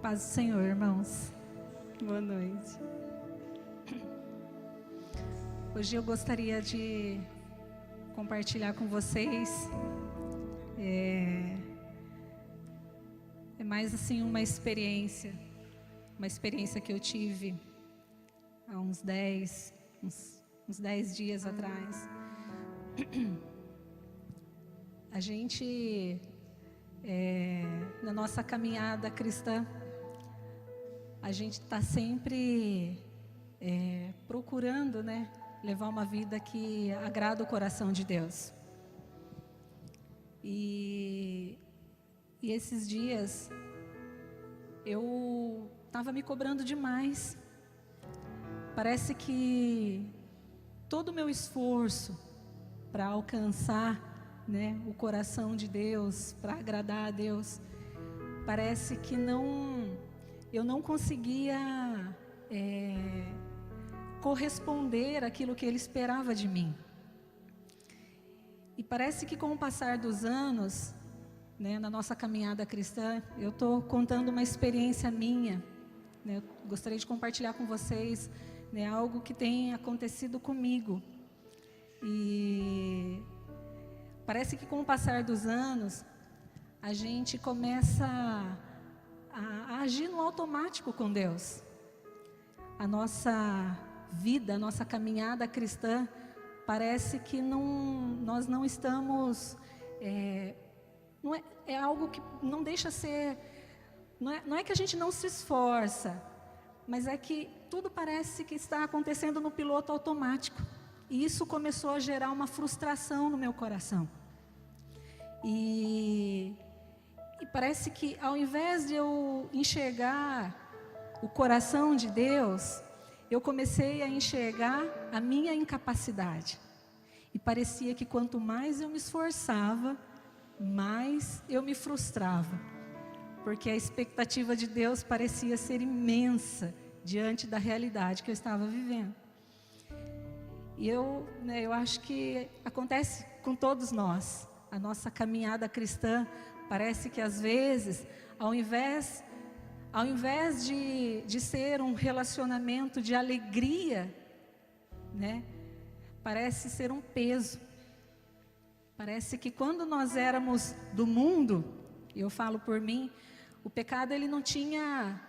Paz do Senhor, irmãos. Boa noite. Hoje eu gostaria de compartilhar com vocês é mais assim uma experiência que eu tive há uns 10 dias atrás. A gente, na nossa caminhada cristã, a gente está sempre procurando, né, levar uma vida que agrada o coração de Deus. E esses dias eu estava me cobrando demais. Parece que todo o meu esforço para alcançar, né, o coração de Deus, para agradar a Deus, parece que eu não conseguia corresponder àquilo que Ele esperava de mim. E parece que com o passar dos anos, né, na nossa caminhada cristã, eu estou contando uma experiência minha, né, eu gostaria de compartilhar com vocês, né, algo que tem acontecido comigo. E parece que com o passar dos anos, a gente começa a agir no automático com Deus. A nossa vida, a nossa caminhada cristã, parece que nós não estamos... é algo que não deixa ser... Não é que a gente não se esforça, mas é que tudo parece que está acontecendo no piloto automático. E isso começou a gerar uma frustração no meu coração. E parece que ao invés de eu enxergar o coração de Deus, eu comecei a enxergar a minha incapacidade. E parecia que quanto mais eu me esforçava, mais eu me frustrava. Porque a expectativa de Deus parecia ser imensa diante da realidade que eu estava vivendo. E eu acho que acontece com todos nós. A nossa caminhada cristã parece que às vezes, ao invés de ser um relacionamento de alegria, né, parece ser um peso. Parece que quando nós éramos do mundo, eu falo por mim, o pecado ele não tinha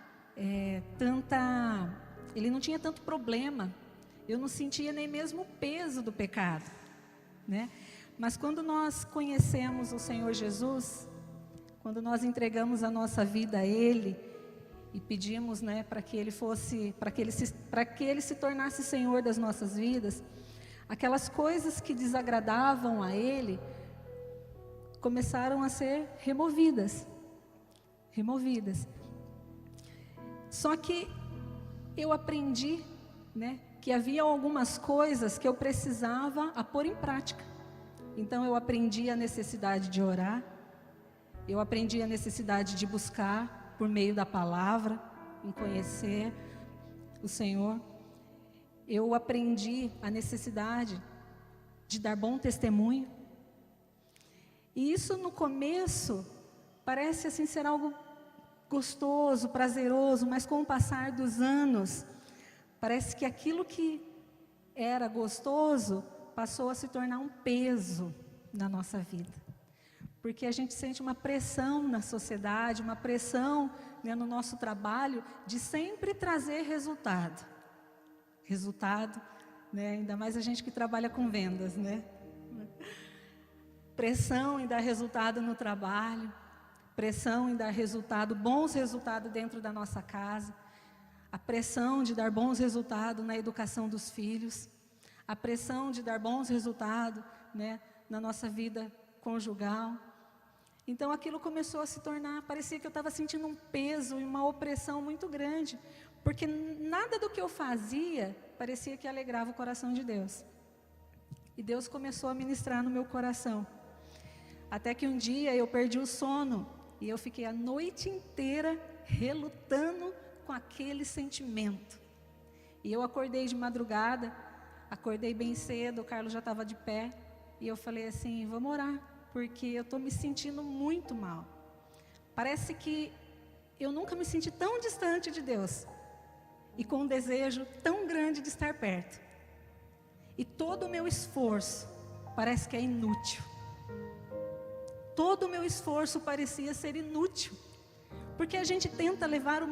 tanto problema. Eu não sentia nem mesmo o peso do pecado, né? Mas quando nós conhecemos o Senhor Jesus, quando nós entregamos a nossa vida a Ele e pedimos, né, para que Ele se tornasse Senhor das nossas vidas, aquelas coisas que desagradavam a Ele começaram a ser removidas. Só que eu aprendi, né, que havia algumas coisas que eu precisava pôr em prática. Então eu aprendi a necessidade de orar, eu aprendi a necessidade de buscar por meio da palavra, em conhecer o Senhor. Eu aprendi a necessidade de dar bom testemunho. E isso no começo parece assim ser algo gostoso, prazeroso, mas com o passar dos anos, parece que aquilo que era gostoso passou a se tornar um peso na nossa vida. Porque a gente sente uma pressão na sociedade, uma pressão, né, no nosso trabalho, de sempre trazer resultado. Resultado, né, ainda mais a gente que trabalha com vendas, né? Pressão em dar resultado no trabalho, pressão em dar resultado, bons resultados dentro da nossa casa, a pressão de dar bons resultados na educação dos filhos, a pressão de dar bons resultados, né, na nossa vida conjugal. Então aquilo começou a se tornar, parecia que eu estava sentindo um peso e uma opressão muito grande, porque nada do que eu fazia parecia que alegrava o coração de Deus. E Deus começou a ministrar no meu coração. Até que um dia eu perdi o sono e eu fiquei a noite inteira relutando com aquele sentimento. E eu acordei de madrugada, acordei bem cedo, o Carlos já estava de pé, e eu falei assim, vamos orar, porque eu estou me sentindo muito mal. Parece que eu nunca me senti tão distante de Deus e com um desejo tão grande de estar perto. E todo o meu esforço parece que é inútil. Todo o meu esforço parecia ser inútil, porque a gente tenta levar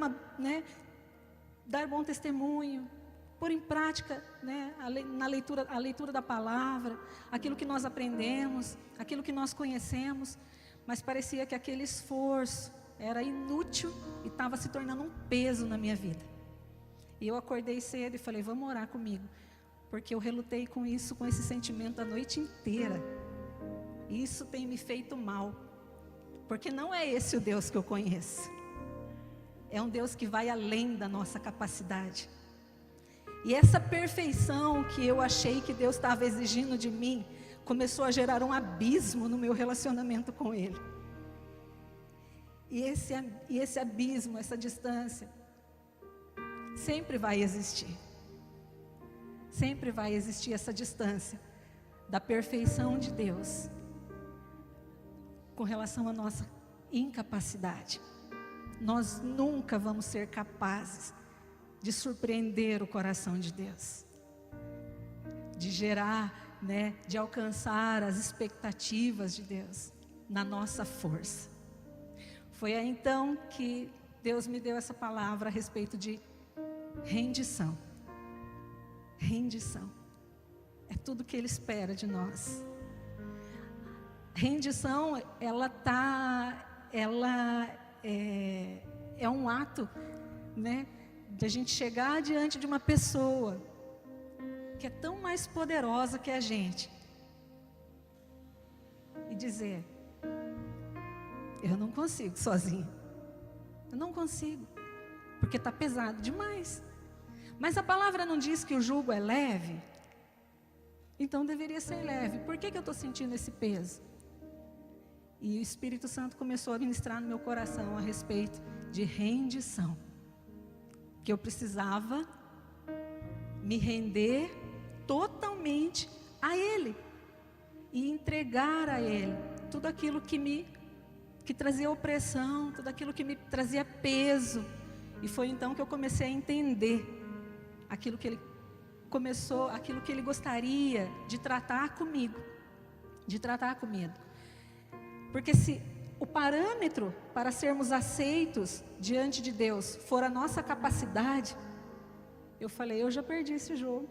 dar bom testemunho, pôr em prática, a leitura da palavra, aquilo que nós aprendemos, aquilo que nós conhecemos, mas parecia que aquele esforço era inútil e estava se tornando um peso na minha vida. E eu acordei cedo e falei, vamos orar comigo, porque eu relutei com isso, com esse sentimento a noite inteira. E isso tem me feito mal, porque não é esse o Deus que eu conheço. É um Deus que vai além da nossa capacidade. E essa perfeição que eu achei que Deus estava exigindo de mim, começou a gerar um abismo no meu relacionamento com Ele. E esse abismo, essa distância, sempre vai existir. Sempre vai existir essa distância da perfeição de Deus com relação à nossa incapacidade. Nós nunca vamos ser capazes de surpreender o coração de Deus, de gerar, de alcançar as expectativas de Deus na nossa força. Foi aí então que Deus me deu essa palavra a respeito de rendição. Rendição é tudo que Ele espera de nós. Rendição, é um ato, de a gente chegar diante de uma pessoa que é tão mais poderosa que a gente e dizer, eu não consigo sozinho, eu não consigo, porque está pesado demais. Mas a palavra não diz que o jugo é leve? Então deveria ser leve. Por que eu estou sentindo esse peso? E o Espírito Santo começou a ministrar no meu coração a respeito de rendição. Que eu precisava me render totalmente a Ele. E entregar a Ele tudo aquilo que trazia opressão, tudo aquilo que me trazia peso. E foi então que eu comecei a entender aquilo que Ele gostaria de tratar comigo. Porque se o parâmetro para sermos aceitos diante de Deus for a nossa capacidade, eu falei, eu já perdi esse jogo.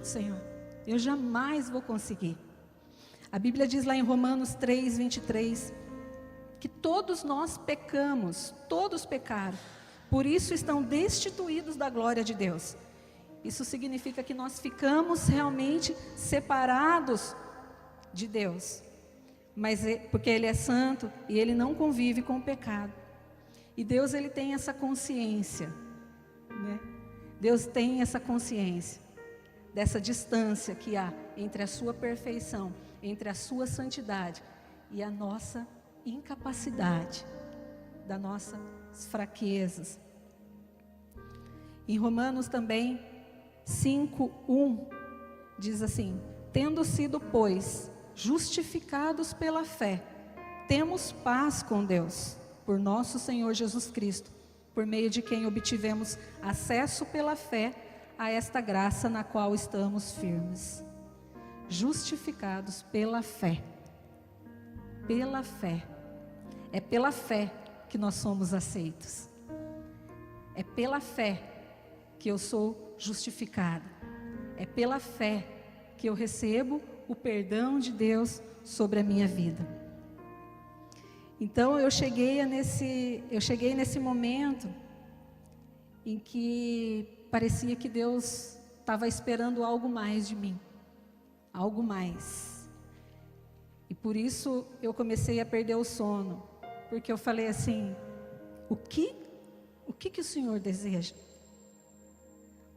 Senhor. Eu jamais vou conseguir. A Bíblia diz lá em Romanos 3:23, que todos nós pecamos, todos pecaram, por isso estão destituídos da glória de Deus. Isso significa que nós ficamos realmente separados de Deus, mas porque Ele é santo e Ele não convive com o pecado. E Deus, Ele tem essa consciência, Deus tem essa consciência dessa distância que há entre a sua perfeição, entre a sua santidade e a nossa incapacidade, das nossas fraquezas. Em Romanos também 5:1 diz assim: tendo sido, pois, justificados pela fé, temos paz com Deus, por nosso Senhor Jesus Cristo, por meio de quem obtivemos acesso pela fé a esta graça na qual estamos firmes. Justificados pela fé. Pela fé. É pela fé que nós somos aceitos. É pela fé que eu sou justificada. É pela fé que eu recebo o perdão de Deus sobre a minha vida. Então eu cheguei nesse momento em que parecia que Deus estava esperando algo mais de mim, algo mais. E por isso eu comecei a perder o sono, porque eu falei assim: o que o Senhor deseja?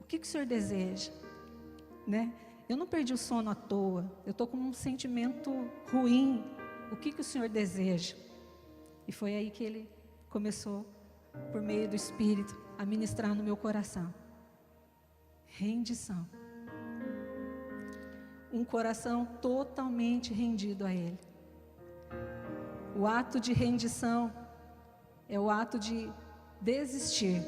O que o Senhor deseja, Eu não perdi o sono à toa, eu estou com um sentimento ruim. O que o Senhor deseja? E foi aí que Ele começou, por meio do Espírito, a ministrar no meu coração. Rendição. Um coração totalmente rendido a Ele. O ato de rendição é o ato de desistir,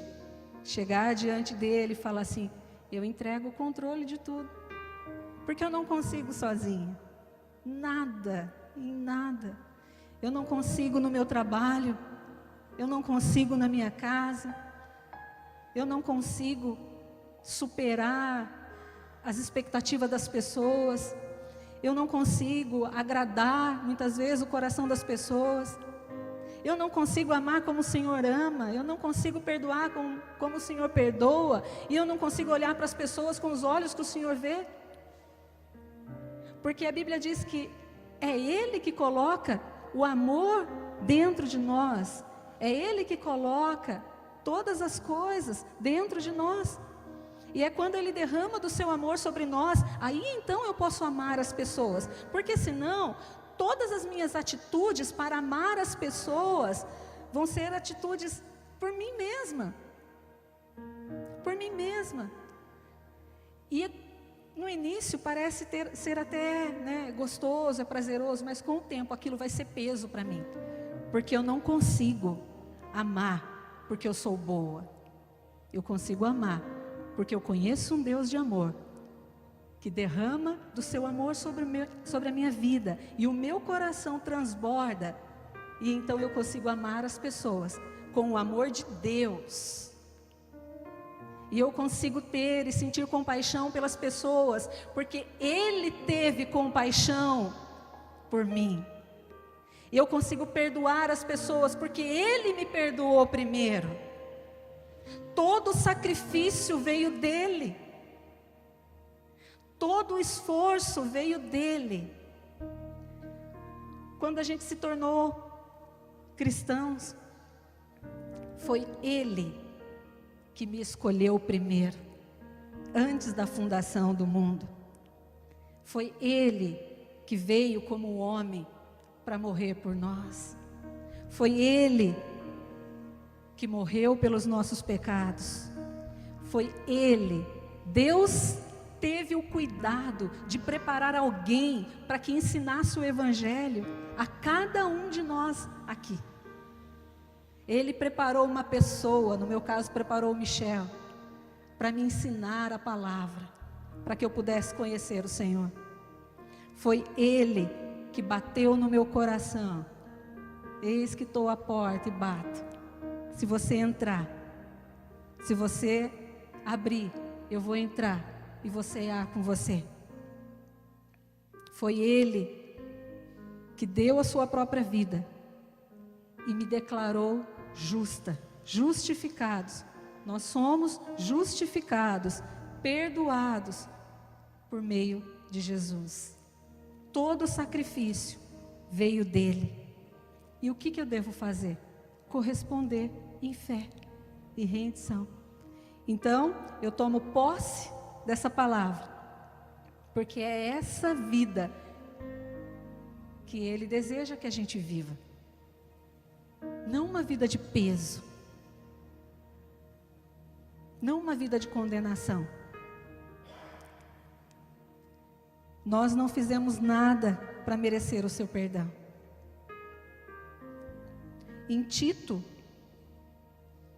chegar diante dele e falar assim: eu entrego o controle de tudo, porque eu não consigo sozinha, nada, em nada. Eu não consigo no meu trabalho, eu não consigo na minha casa, eu não consigo superar as expectativas das pessoas, eu não consigo agradar muitas vezes o coração das pessoas, eu não consigo amar como o Senhor ama, eu não consigo perdoar como o Senhor perdoa, e eu não consigo olhar para as pessoas com os olhos que o Senhor vê, porque a Bíblia diz que é Ele que coloca o amor dentro de nós, é Ele que coloca todas as coisas dentro de nós, e é quando Ele derrama do seu amor sobre nós, aí então eu posso amar as pessoas, porque senão todas as minhas atitudes para amar as pessoas vão ser atitudes por mim mesma, e no início parece ser até, né, gostoso, é prazeroso, mas com o tempo aquilo vai ser peso para mim, porque eu não consigo amar porque eu sou boa, eu consigo amar porque eu conheço um Deus de amor, que derrama do seu amor sobre a minha vida, e o meu coração transborda, e então eu consigo amar as pessoas com o amor de Deus, e eu consigo ter e sentir compaixão pelas pessoas, porque Ele teve compaixão por mim, e eu consigo perdoar as pessoas, porque Ele me perdoou primeiro, todo o sacrifício veio dEle, todo o esforço veio dEle. Quando a gente se tornou cristãos, foi Ele que me escolheu primeiro, antes da fundação do mundo. Foi Ele que veio como homem para morrer por nós. Foi Ele que morreu pelos nossos pecados. Foi Ele, Deus teve o cuidado de preparar alguém para que ensinasse o Evangelho a cada um de nós aqui. Ele preparou uma pessoa, no meu caso preparou o Michel, para me ensinar a palavra, para que eu pudesse conhecer o Senhor. Foi Ele que bateu no meu coração: eis que estou à porta e bato. Se você entrar, se você abrir, eu vou entrar e vou cear com você. Foi Ele que deu a sua própria vida e me declarou justa, justificados. Nós somos justificados, perdoados por meio de Jesus. Todo o sacrifício veio dele. E o que eu devo fazer? Corresponder em fé e rendição. Então, eu tomo posse dessa palavra, porque é essa vida que Ele deseja que a gente viva. Não uma vida de peso, não uma vida de condenação. Nós não fizemos nada para merecer o seu perdão. Em Tito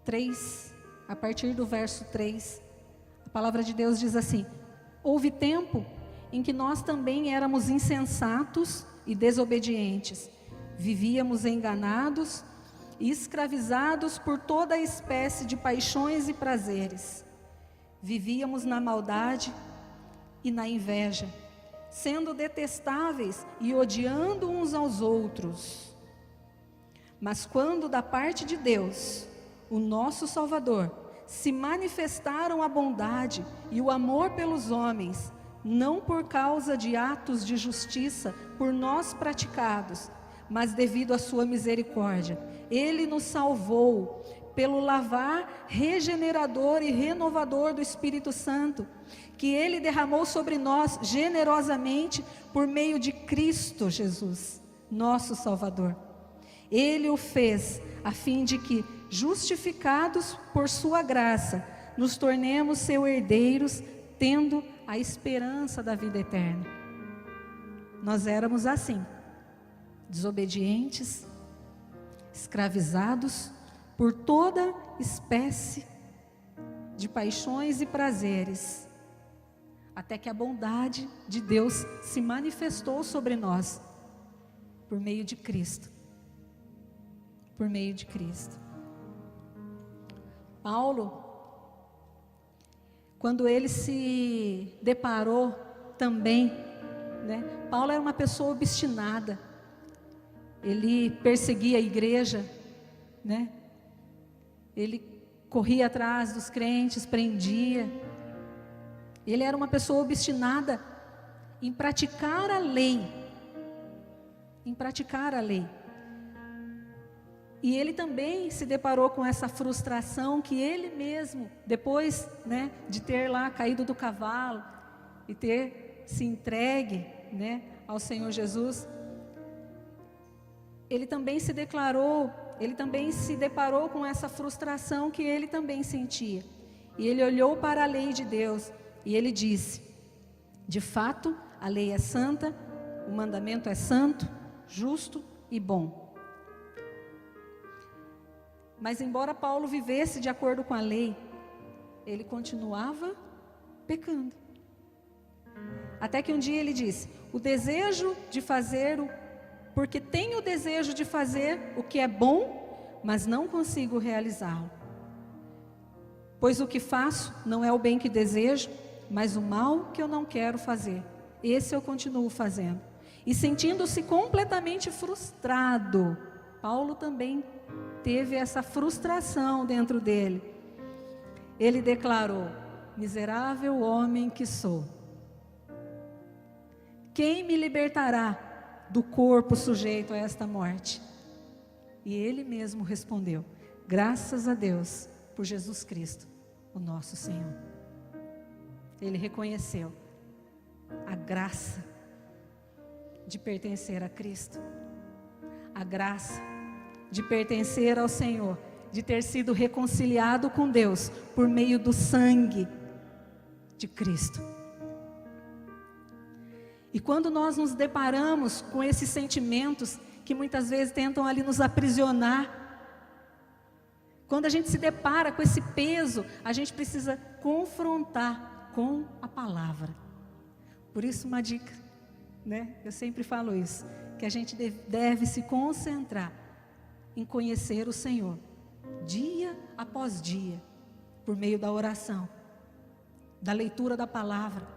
3, a partir do verso 3, a palavra de Deus diz assim: houve tempo em que nós também éramos insensatos e desobedientes, vivíamos enganados e escravizados por toda a espécie de paixões e prazeres, vivíamos na maldade e na inveja, sendo detestáveis e odiando uns aos outros. Mas quando da parte de Deus, o nosso Salvador, se manifestaram a bondade e o amor pelos homens, não por causa de atos de justiça por nós praticados, mas devido à sua misericórdia, Ele nos salvou pelo lavar regenerador e renovador do Espírito Santo, que Ele derramou sobre nós generosamente por meio de Cristo Jesus, nosso Salvador. Ele o fez a fim de que, justificados por sua graça, nos tornemos seus herdeiros, tendo a esperança da vida eterna. Nós éramos assim, desobedientes, escravizados por toda espécie de paixões e prazeres, até que a bondade de Deus se manifestou sobre nós, por meio de Cristo. Por meio de Cristo. Paulo, quando ele se deparou também, né? Paulo era uma pessoa obstinada, ele perseguia a igreja, né? Ele corria atrás dos crentes, prendia. Ele era uma pessoa obstinada em praticar a lei, em praticar a lei. E ele também se deparou com essa frustração que ele mesmo, depois, né, de ter lá caído do cavalo e ter se entregue, né, ao Senhor Jesus, ele também se declarou, ele também se deparou com essa frustração que ele também sentia. E ele olhou para a lei de Deus e ele disse: de fato, a lei é santa, o mandamento é santo, justo e bom. Mas embora Paulo vivesse de acordo com a lei, ele continuava pecando. Até que um dia ele disse: o desejo de fazer, porque tenho o desejo de fazer o que é bom, mas não consigo realizá-lo. Pois o que faço não é o bem que desejo, mas o mal que eu não quero fazer. Esse eu continuo fazendo. E sentindo-se completamente frustrado, Paulo também teve essa frustração dentro dele. Ele declarou: miserável homem que sou, quem me libertará do corpo sujeito a esta morte? E ele mesmo respondeu: graças a Deus por Jesus Cristo, o nosso Senhor. Ele reconheceu a graça de pertencer a Cristo, a graça de pertencer ao Senhor, de ter sido reconciliado com Deus por meio do sangue de Cristo. E quando nós nos deparamos com esses sentimentos que muitas vezes tentam ali nos aprisionar, quando a gente se depara com esse peso, a gente precisa confrontar com a palavra. Por isso uma dica, né? Eu sempre falo isso, que a gente deve se concentrar em conhecer o Senhor, dia após dia, por meio da oração, da leitura da palavra,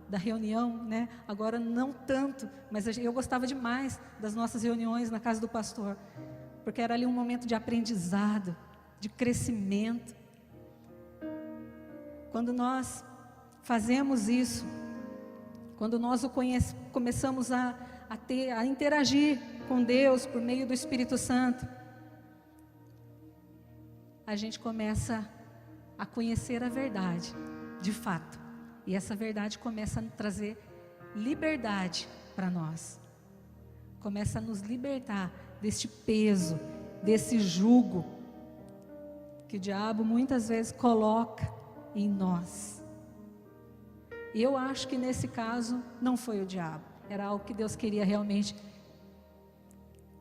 da reunião, né? Agora não tanto, mas eu gostava demais das nossas reuniões na casa do pastor, porque era ali um momento de aprendizado, de crescimento. Quando nós fazemos isso, quando nós começamos a interagir com Deus por meio do Espírito Santo, a gente começa a conhecer a verdade, de fato. E essa verdade começa a trazer liberdade para nós. Começa a nos libertar deste peso, desse jugo que o diabo muitas vezes coloca em nós. E eu acho que nesse caso não foi o diabo. Era algo que Deus queria realmente,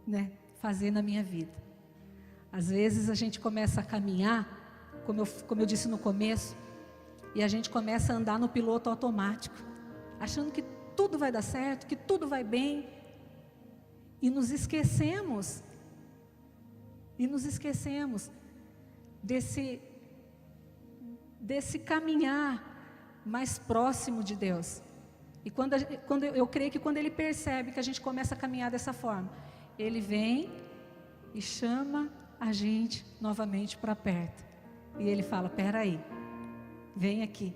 né, fazer na minha vida. Às vezes a gente começa a caminhar, como eu disse no começo, e a gente começa a andar no piloto automático, achando que tudo vai dar certo, que tudo vai bem, e nos esquecemos desse caminhar mais próximo de Deus. E eu creio que quando Ele percebe que a gente começa a caminhar dessa forma, Ele vem e chama a gente novamente para perto. E Ele fala: espera aí, vem aqui,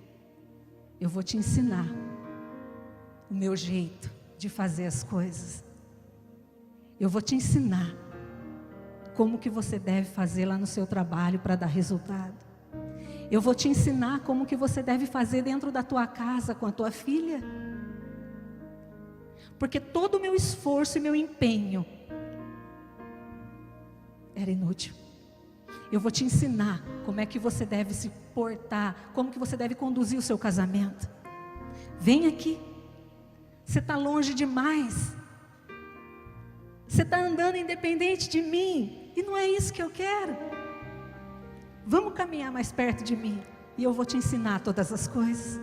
eu vou te ensinar o meu jeito de fazer as coisas. Eu vou te ensinar como que você deve fazer lá no seu trabalho para dar resultado. Eu vou te ensinar como que você deve fazer dentro da tua casa com a tua filha. Porque todo o meu esforço e meu empenho era inútil. Eu vou te ensinar como é que você deve se portar, como que você deve conduzir o seu casamento. Vem aqui. Você está longe demais. Você está andando independente de mim. E não é isso que eu quero. Vamos caminhar mais perto de mim e eu vou te ensinar todas as coisas.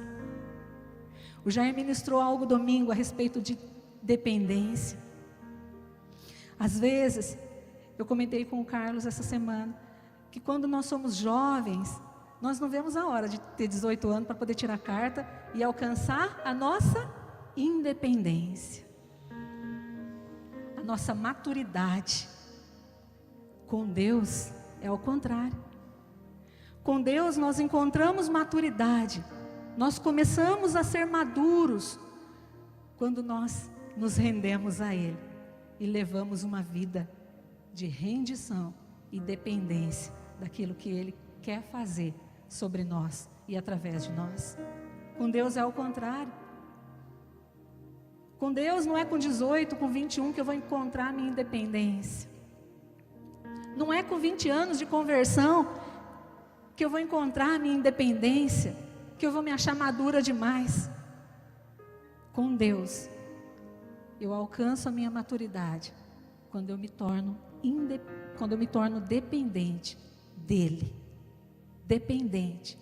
O Jair ministrou algo domingo a respeito de dependência. Às vezes, eu comentei com o Carlos essa semana, que quando nós somos jovens, nós não vemos a hora de ter 18 anos para poder tirar a carta e alcançar a nossa independência, a nossa maturidade. Com Deus é ao contrário. Com Deus nós encontramos maturidade, nós começamos a ser maduros quando nós nos rendemos a Ele e levamos uma vida de rendição e dependência daquilo que Ele quer fazer sobre nós e através de nós. Com Deus é ao contrário. Com Deus não é com 18, com 21 que eu vou encontrar a minha independência. Não é com 20 anos de conversão que eu vou encontrar a minha independência, que eu vou me achar madura demais. Com Deus, eu alcanço a minha maturidade quando eu me torno dependente dEle. Dependente.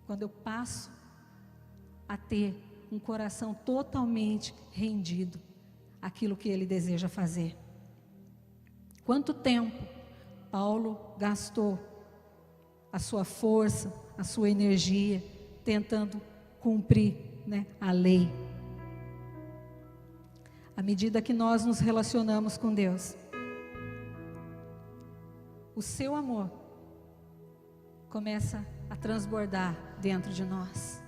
Quando eu passo a ter um coração totalmente rendido àquilo que Ele deseja fazer. Quanto tempo Paulo gastou a sua força, a sua energia, tentando cumprir, a lei. À medida que nós nos relacionamos com Deus, o seu amor começa a transbordar dentro de nós.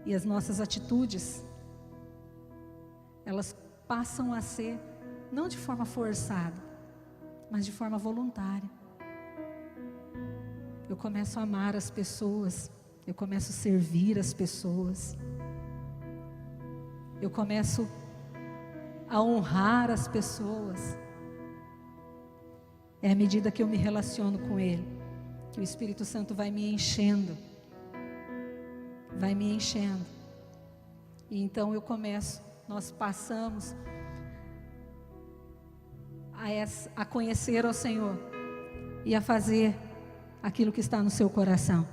E as nossas atitudes, elas passam a ser, não de forma forçada, mas de forma voluntária. Eu começo a amar as pessoas, eu começo a servir as pessoas, eu começo a honrar as pessoas. É à medida que eu me relaciono com Ele, que o Espírito Santo vai me enchendo. E então nós passamos a conhecer ao Senhor e a fazer aquilo que está no seu coração.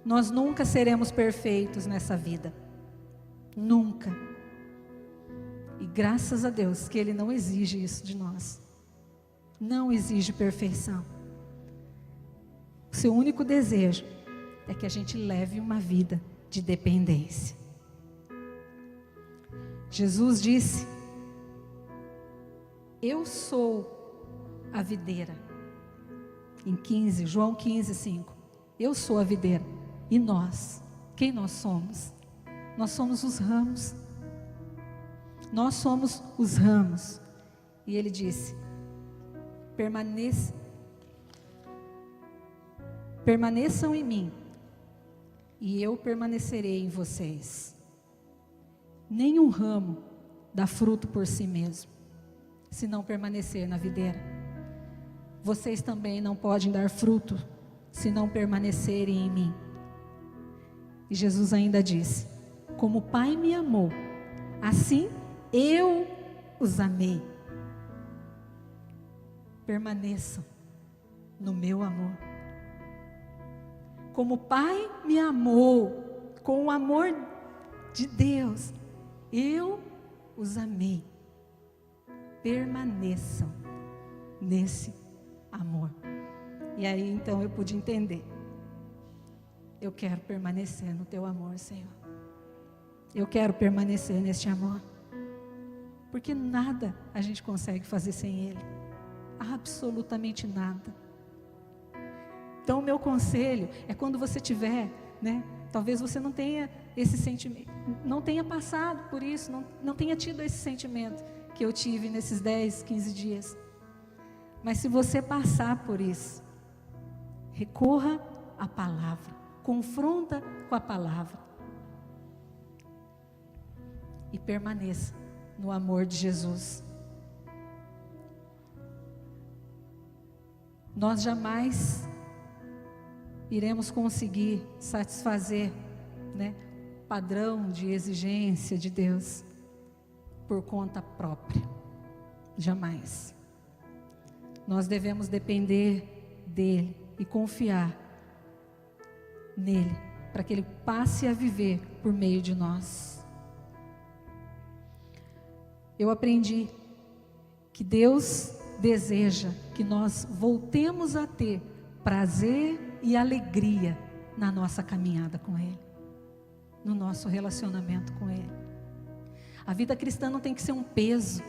Nós nunca seremos perfeitos nessa vida. Nunca. E graças a Deus que Ele não exige isso de nós. Não exige perfeição. O seu único desejo é que a gente leve uma vida de dependência. Jesus disse: eu sou a videira. Em João 15:5. Eu sou a videira. E nós? Quem nós somos? Nós somos os ramos. Nós somos os ramos. E Ele disse: permaneçam em mim, e eu permanecerei em vocês. Nenhum ramo dá fruto por si mesmo, se não permanecer na videira. Vocês também não podem dar fruto, se não permanecerem em mim. E Jesus ainda disse: como o Pai me amou, assim eu os amei. Permaneçam no meu amor. Como o Pai me amou, com o amor de Deus, eu os amei. Permaneçam nesse amor. E aí então eu pude entender. Eu quero permanecer no teu amor, Senhor. Eu quero permanecer neste amor. Porque nada a gente consegue fazer sem Ele. Absolutamente nada. Então o meu conselho é quando você tiver, talvez você não tenha esse sentimento, não tenha passado por isso, não tenha tido esse sentimento que eu tive nesses 10, 15 dias. Mas se você passar por isso, recorra à palavra, confronta com a palavra e permaneça no amor de Jesus. Nós jamais iremos conseguir satisfazer, o padrão de exigência de Deus por conta própria. Jamais. Nós devemos depender dele e confiar nele, para que ele passe a viver por meio de nós. Eu aprendi que Deus deseja que nós voltemos a ter prazer e alegria na nossa caminhada com Ele, no nosso relacionamento com Ele. A vida cristã não tem que ser um peso.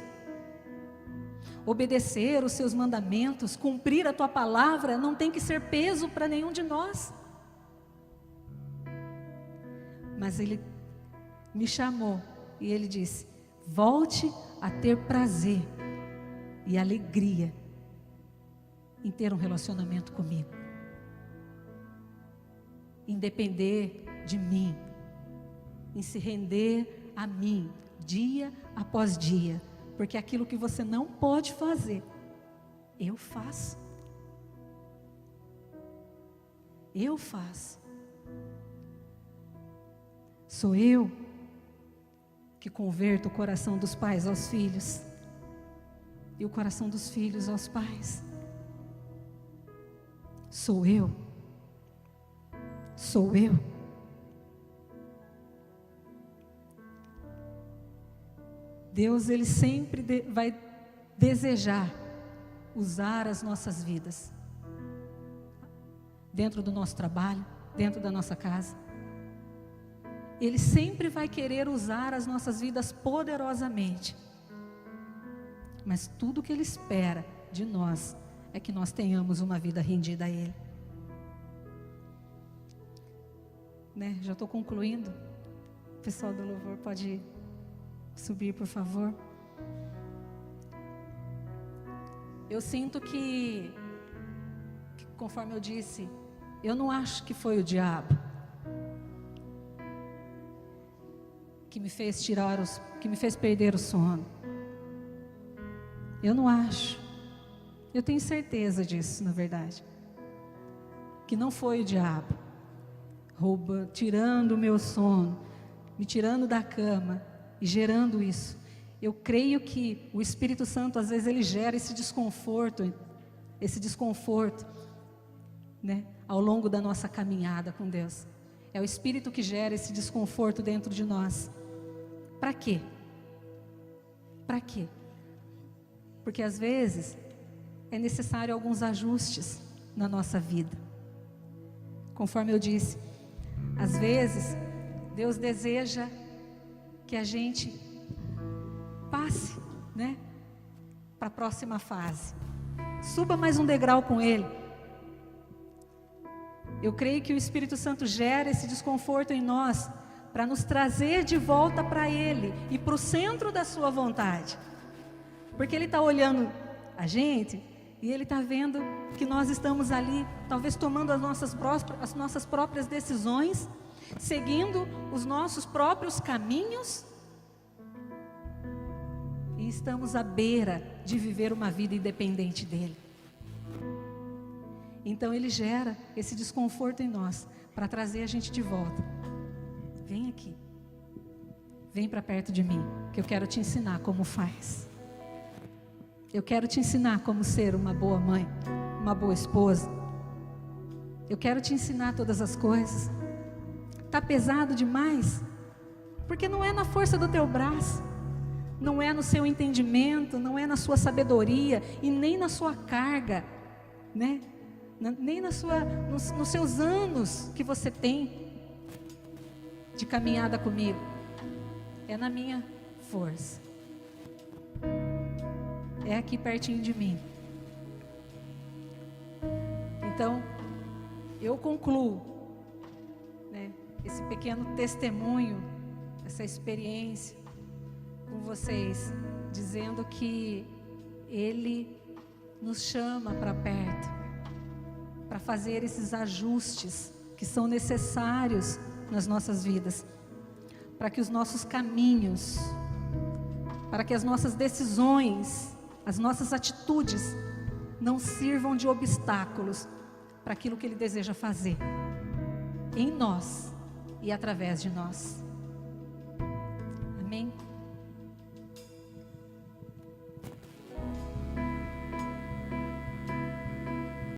Obedecer os seus mandamentos, cumprir a tua palavra, não tem que ser peso para nenhum de nós. Mas Ele me chamou e Ele disse: volte a ter prazer e alegria em ter um relacionamento comigo, em depender de mim, em se render a mim, dia após dia, porque aquilo que você não pode fazer, eu faço. Eu faço. Sou eu que converto o coração dos pais aos filhos e o coração dos filhos aos pais. Sou eu. Sou eu. Deus, Ele sempre vai desejar usar as nossas vidas, dentro do nosso trabalho, dentro da nossa casa. Ele sempre vai querer usar as nossas vidas poderosamente. Mas tudo que Ele espera de nós é que nós tenhamos uma vida rendida a Ele. Né? Já estou concluindo. O pessoal do louvor pode subir, por favor. Eu sinto que, conforme eu disse, eu não acho que foi o diabo que me fez perder o sono. Eu não acho. Eu tenho certeza disso, na verdade. Que não foi o diabo tirando o meu sono, me tirando da cama e gerando isso. Eu creio que o Espírito Santo, às vezes, ele gera esse desconforto, né, ao longo da nossa caminhada com Deus. É o Espírito que gera esse desconforto dentro de nós. Para quê? Para quê? Porque às vezes é necessário alguns ajustes na nossa vida. Conforme eu disse, às vezes Deus deseja que a gente passe, né, para a próxima fase. Suba mais um degrau com Ele. Eu creio que o Espírito Santo gera esse desconforto em nós para nos trazer de volta para Ele e para o centro da sua vontade. Porque Ele está olhando a gente e Ele está vendo que nós estamos ali, talvez tomando as nossas próprias decisões, seguindo os nossos próprios caminhos, e estamos à beira de viver uma vida independente dEle. Então Ele gera esse desconforto em nós, para trazer a gente de volta. Vem aqui, vem para perto de mim, que eu quero te ensinar como faz. Eu quero te ensinar como ser uma boa mãe, uma boa esposa. Eu quero te ensinar todas as coisas. Está pesado demais? Porque não é na força do teu braço, não é no seu entendimento, não é na sua sabedoria e nem na sua carga, né? Nem nos seus anos que você tem de caminhada comigo. É na minha força. É aqui pertinho de mim. Então, eu concluo, né, esse pequeno testemunho, essa experiência com vocês, dizendo que Ele nos chama para perto, para fazer esses ajustes que são necessários nas nossas vidas, para que os nossos caminhos, para que as nossas decisões, as nossas atitudes não sirvam de obstáculos para aquilo que Ele deseja fazer em nós e através de nós.